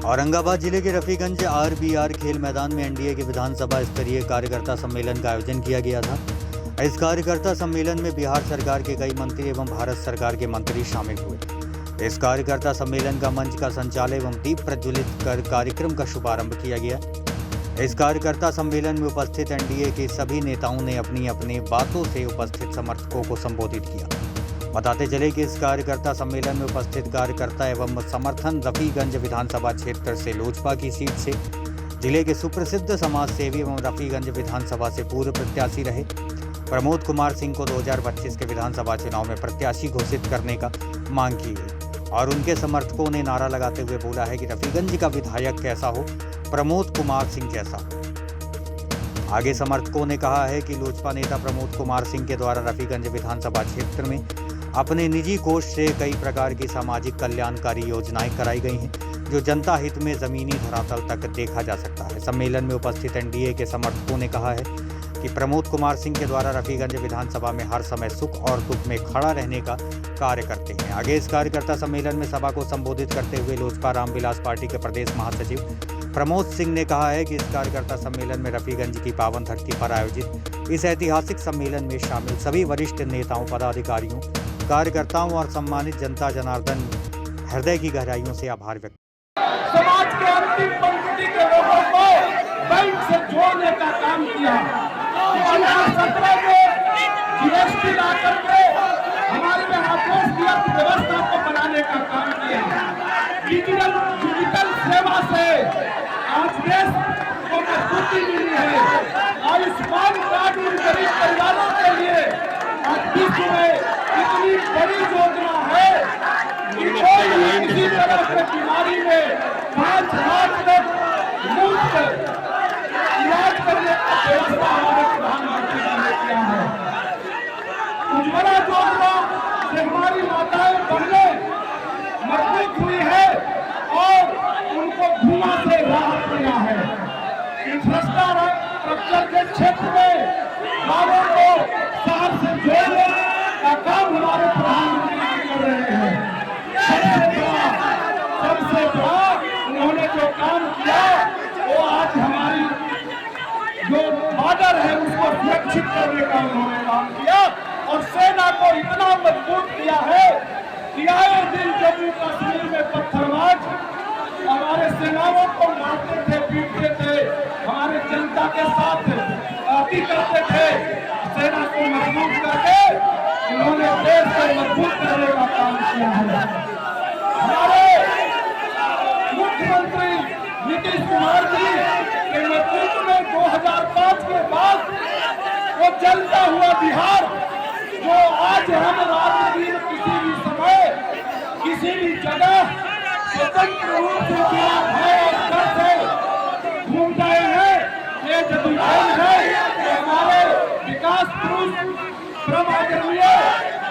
औरंगाबाद जिले के रफीगंज आरबीआर खेल मैदान में एनडीए के विधानसभा स्तरीय कार्यकर्ता सम्मेलन का आयोजन किया गया था। इस कार्यकर्ता सम्मेलन में बिहार सरकार के कई मंत्री एवं भारत सरकार के मंत्री शामिल हुए। इस कार्यकर्ता सम्मेलन का मंच का संचालन एवं दीप प्रज्वलित कर कार्यक्रम का शुभारंभ किया गया। इस कार्यकर्ता सम्मेलन में उपस्थित एनडीए के सभी नेताओं ने अपनी अपनी बातों से उपस्थित समर्थकों को संबोधित किया। बताते चले कि इस कार्यकर्ता सम्मेलन में उपस्थित कार्यकर्ता एवं समर्थन रफीगंज विधानसभा क्षेत्र से लोजपा की सीट से जिले के सुप्रसिद्ध समाज सेवी एवं रफीगंज विधानसभा से पूर्व प्रत्याशी रहे प्रमोद कुमार सिंह को 2025 के विधानसभा चुनाव में प्रत्याशी घोषित करने का मांग की गई और उनके समर्थकों ने नारा लगाते हुए बोला है कि रफीगंज का विधायक कैसा हो, प्रमोद कुमार सिंह जैसा। आगे समर्थकों ने कहा है कि लोजपा नेता प्रमोद कुमार सिंह के द्वारा रफीगंज विधानसभा क्षेत्र में अपने निजी कोष से कई प्रकार की सामाजिक कल्याणकारी योजनाएं कराई गई हैं, जो जनता हित में जमीनी धरातल तक देखा जा सकता है। सम्मेलन में उपस्थित एनडीए के समर्थकों ने कहा है कि प्रमोद कुमार सिंह के द्वारा रफीगंज विधानसभा में हर समय सुख और दुख में खड़ा रहने का कार्य करते हैं। आगे इस कार्यकर्ता सम्मेलन में सभा को संबोधित करते हुए लोजपा रामविलास पार्टी के प्रदेश महासचिव प्रमोद सिंह ने कहा है कि इस कार्यकर्ता सम्मेलन में रफीगंज की पावन धरती पर आयोजित इस ऐतिहासिक सम्मेलन में शामिल सभी वरिष्ठ नेताओं, पदाधिकारियों, कार्यकर्ताओं और सम्मानित जनता जनार्दन हृदय की गहराइयों से आभार व्यक्त। समाज के अंतिम पंक्ति के लोगों को बैंक से जोड़ने का काम किया। 2017 में जीएसटी ला करके हमारे यहाँ देश की अर्थव्यवस्था को बनाने का काम किया। डिजिटल सेवा से आज देश को मजबूती मिली है। आयुष्मान कार्ड उन गरीब परिवारों के लिए आज विश्व में इतनी बड़ी योजना है कि कोई किसी तरह की बीमारी में 5 लाख तक मुफ्त इलाज करने का व्यवस्था हमारे प्रधानमंत्री जी ने किया है। उज्ज्वला योजना से हमारी माताएं बहनें मजबूत हुई है और उनको धुआं से राहत मिला है। इंफ्रास्ट्रक्चर के क्षेत्र में गांवों को शहर से जोड़ने का काम हमारे प्रधानमंत्री जी कर रहे हैं। सबसे बड़ा उन्होंने जो काम किया वो आज हमारी जो बॉर्डर है उसको सुरक्षित करने का उन्होंने काम किया और सेना को इतना मजबूत किया है कि आए दिन जम्मू कश्मीर में पत्थरबाज हमारे सेनाओं को मारते थे, पीटते थे, हमारे जनता के साथ अति करते थे। सेना को मजबूत करके उन्होंने देश को मजबूत करने का काम किया है। हमारे मुख्यमंत्री नीतीश कुमार जी के नेतृत्व में 2005 के बाद वो जलता हुआ बिहार जो आज हम राजनीति किसी भी समय किसी भी जगह स्वतंत्र रूप से बिना भय और डर से घूम रहे हैं, ये जब है कि हमारे विकास पुरुष श्रम आदरणीय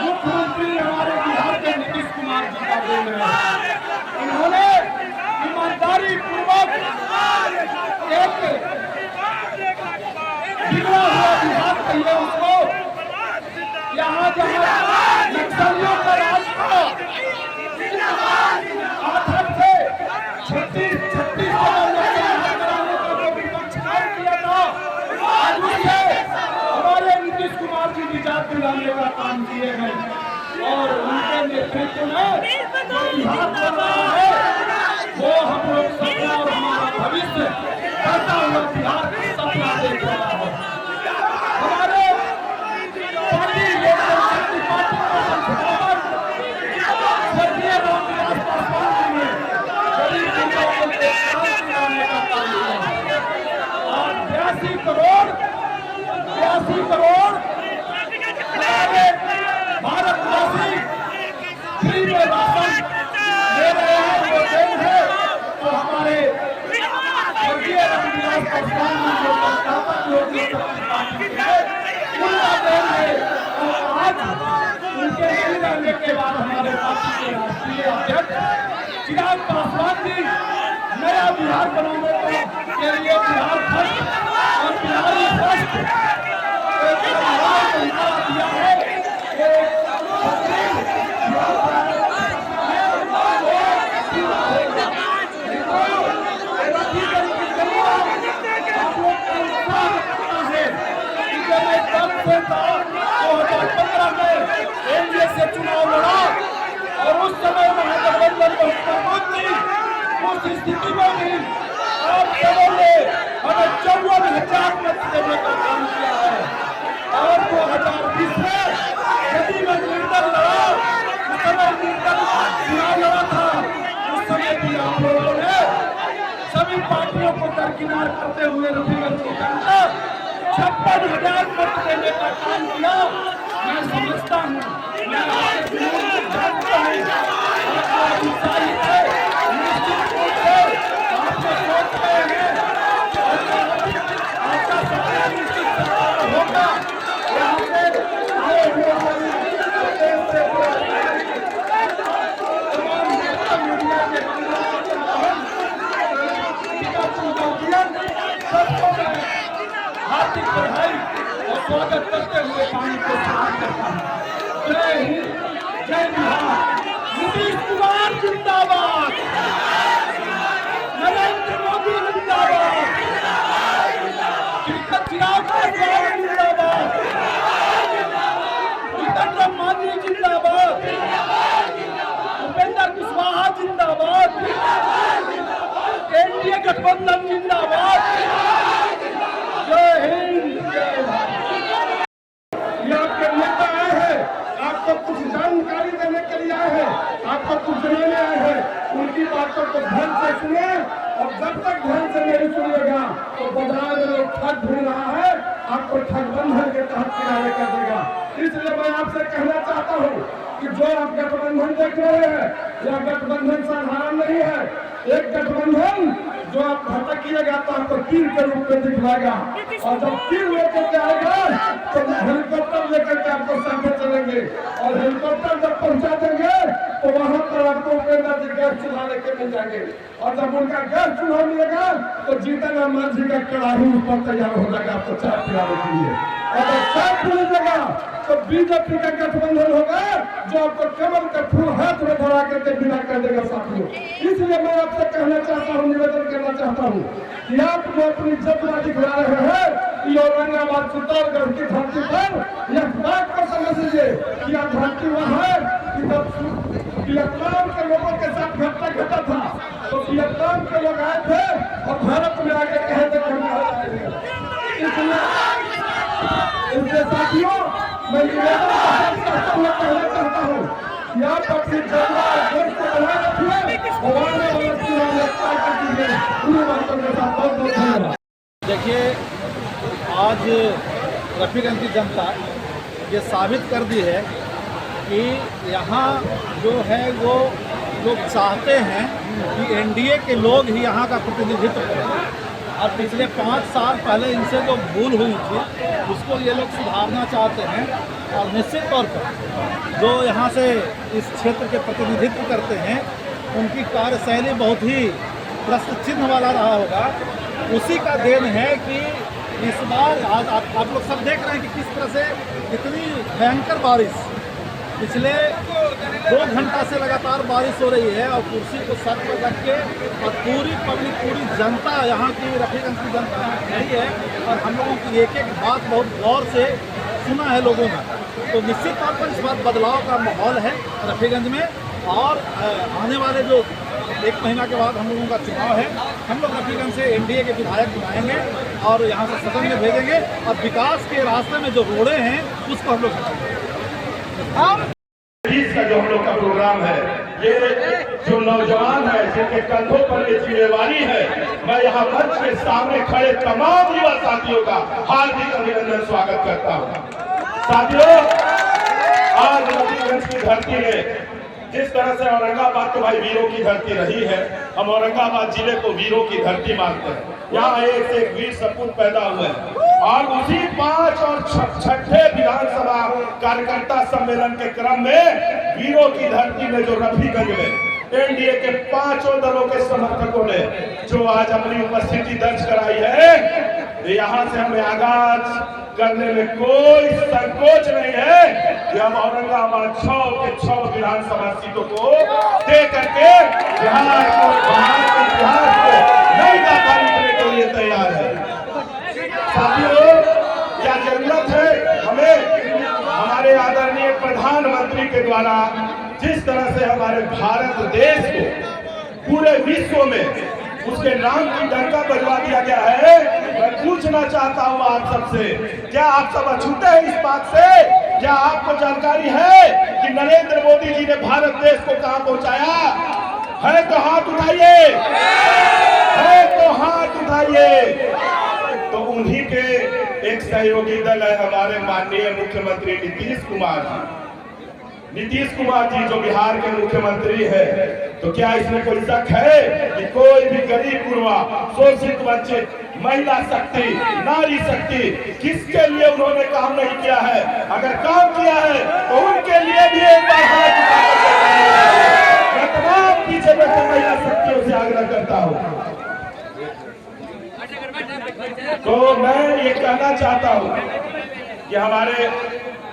मुख्यमंत्री हमारे बिहार के नीतीश कुमार जी का देन है। इन्होंने ईमानदारी पूर्वक एक बिगड़ा हुआ बिहार कहिए उसको, यहाँ जहाँ नक्सलियों का राज था, आखिर से 36 कराने का जो विपक्ष काम किया था, आज उसे हमारे नीतीश कुमार जी निजात दिलाने का काम किए हैं और उनके नेतृत्व में जो बिहार बन रहा है वो हम लोग सपना और हमारा भविष्य बढ़ता हुआ बिहार का सपना देख रहा है। हमारे पार्टी लोकदल शक्ति पार्टी का संस्थापक स्वर्गीय रामविलास पासवान जी ने गरीब जनता को काम दिलाने का काम किया। आज 82 करोड़ हमारे भारतवासी फ्री में राशन ले रहे हैं, वो देन है तो हमारे स्वर्गीय रामविलास पासवान जी जो संस्थापक लोकदल शक्ति पार्टी के उनका देन है। और आज उनके मिल जाने के बाद हमारे पार्टी के राष्ट्रीय अध्यक्ष चिराग पासवान जी नया बिहार बनाने के लिए बिहार फर्स्ट और बिहारी फर्स्ट दिया है। स्थिति में भी आप सबों ने हमें 54,000 मत देने का काम किया है। और 2020 में यदि मैं निर्दल लड़ा, निर्दल चुनाव लड़ा था, उस समय भी आप लोगों ने सभी पार्टियों को दरकिनार करते हुए रफीगंज की जनता 56,000 मत देने का काम किया। मैं समझता हूँ, मैं आपके जुनून को जानता हूँ, आपको उत्साहित है, निश्चित रूप से आपको सोच रहे हैं आपका सपना निश्चित साकार होगा। यहाँ से आए हुए देश से तमाम नेता मीडिया के सबको मैं हार्दिक बधाई और स्वागत करते हुए पानी को स्नान करता हूँ। जय हिंद, जय बिहार। नीतीश कुमार जिंदाबाद, नरेंद्र मोदी जिंदाबाद, चिराग पासवान जिंदाबाद, जितेंद्र मांझी जिंदाबाद, उपेंद्र कुशवाहा जिंदाबाद, एनडीए गठबंधन जिंदाबाद। जय हिंद, जय भारत। ये आपके नेता आए हैं, आपको कुछ जानकारी देने के लिए आए हैं, आपको कुछ जनाने आए हैं। उनकी बातों को ध्यान से सुने और जब तक ध्यान से नहीं सुनिएगा तो बाजार में लोग ठग ढूंढ रहा है, आपको ठग बंधन के तहत किनारे कर देगा। इसलिए मैं आपसे कहना चाहता हूँ कि जो आप गठबंधन देख रहे हैं, यह गठबंधन साधारण नहीं है। एक गठबंधन जो आप भटकिएगा तो आपको तीर के रूप में दिखलाएगा, और जब तीर लेकर के आएगा तो हेलीकॉप्टर लेकर के आपको सामने चलेंगे, और हेलीकॉप्टर जब पहुंचा देंगे तो वहां पर आपको उपेंद्र जी गैस चूल्हा लेके मिल जाएंगे, और जब उनका गैस चूल्हा मिलेगा तो जीतन मांझी का कड़ाही ऊपर तैयार हो जाएगा आपको चाय पिलाने के लिए। और जब चाय मिलेगा तो बीजेपी का गठबंधन होगा जो आपको कमल का फूल हाथ में धरा करके बिना कर देगा साथियों। इसलिए मैं आपसे कहना चाहता हूँ, निवेदन करना चाहता हूँ कि आप जो अपनी जज्बा दिखला रहे हैं कि औरंगाबाद चित्तौड़गढ़ की धरती पर, यह बात को समझ लीजिए कि यह धरती वह है कि जब वियतनाम के लोगों के साथ घटना घटा था तो वियतनाम के लोग आए थे और भारत में आके कहे थे कि इसलिए साथियों मैं निवेदन कहना चाहता हूँ कि आप अपनी जनता देश को बनाए रखिए और आने वाले चुनाव में कार्य कीजिए। उन्हीं बातों के साथ बहुत बहुत धन्यवाद। देखिए, आज रफीगंज की जनता ये साबित कर दी है कि यहाँ जो है वो लोग चाहते हैं कि एनडीए के लोग ही यहाँ का प्रतिनिधित्व करें, और पिछले 5 साल पहले इनसे जो भूल हुई थी उसको ये लोग सुधारना चाहते हैं। और निश्चित तौर पर जो यहाँ से इस क्षेत्र के प्रतिनिधित्व करते हैं उनकी कार्यशैली बहुत ही प्रश्न चिन्ह वाला रहा होगा। उसी का देन है कि इस बार आज आप लोग सब देख रहे हैं कि किस तरह से इतनी भयंकर बारिश, पिछले 2 घंटा से लगातार बारिश हो रही है, और कुर्सी को सर पर रख के और पूरी पब्लिक, पूरी जनता यहाँ की, रफीगंज की जनता यहाँ खड़ी है, और हम लोगों की एक एक बात बहुत गौर से सुना है लोगों ने। तो निश्चित तौर पर इस बार बदलाव का माहौल है रफीगंज में, और आने वाले जो 1 महीना के बाद हम लोगों का चुनाव है, हम लोग रफीगंज से एनडीए के विधायक बनाएंगे और यहाँ से सदन में भेजेंगे, और विकास के रास्ते में जो रोड़े हैं उसको हम लोग का जो हम लोग का प्रोग्राम है, ये जो नौजवान है जिनके कंधों पर ये जिम्मेवारी है, मैं यहाँ मंच के सामने खड़े तमाम युवा साथियों का हार्दिक अभिनंदन स्वागत करता हूँ। साथियों, आज रफीगंज की धरती में जिस तरह से औरंगाबाद तो भाई वीरों की धरती रही है, हम औरंगाबाद जिले को वीरों की धरती मानते हैं। यहाँ एक से एक वीर सपूत पैदा हुए हैं, और उसी 5 और 6ठे विधानसभा कार्यकर्ता सम्मेलन के क्रम में वीरों की धरती में जो रफीगंज में एनडीए के 5 दलों के समर्थकों ने जो आज अपनी उपस्थिति दर्ज कराई है, यहाँ से हमें आगाज करने में कोई संकोच नहीं है कि हम औरंगाबाद 6 के 6 विधानसभा सीटों को दे करके बिहार को, भारत के इतिहास को नई दाता लिखने के लिए तैयार है। साथियों, क्या जरूरत है हमें हमारे आदरणीय प्रधानमंत्री के द्वारा जिस तरह से हमारे भारत देश को पूरे विश्व में उसके नाम की डंका बजवा दिया गया है। मैं पूछना चाहता हूं आप सबसे, क्या आप सब अछूते हैं इस बात से? क्या आपको जानकारी है कि नरेंद्र मोदी जी ने भारत देश को कहां पहुंचाया है? तो हाथ उठाइए, है तो हाथ उठाइए। तो उन्हीं के एक सहयोगी दल है हमारे माननीय मुख्यमंत्री नीतीश कुमार जी। नीतीश कुमार जी जो बिहार के मुख्यमंत्री है, तो क्या इसमें कोई शक है कि कोई भी गरीब गुरबा, शोषित वंचित, महिला शक्ति, नारी शक्ति, किसके लिए उन्होंने काम नहीं किया है? अगर काम किया है तो उनके लिए भी एक बार हाथ उठाकर मैं तमाम पीछे बैठे महिला शक्तियों से आग्रह करता हूँ। तो मैं ये कहना चाहता हूँ कि हमारे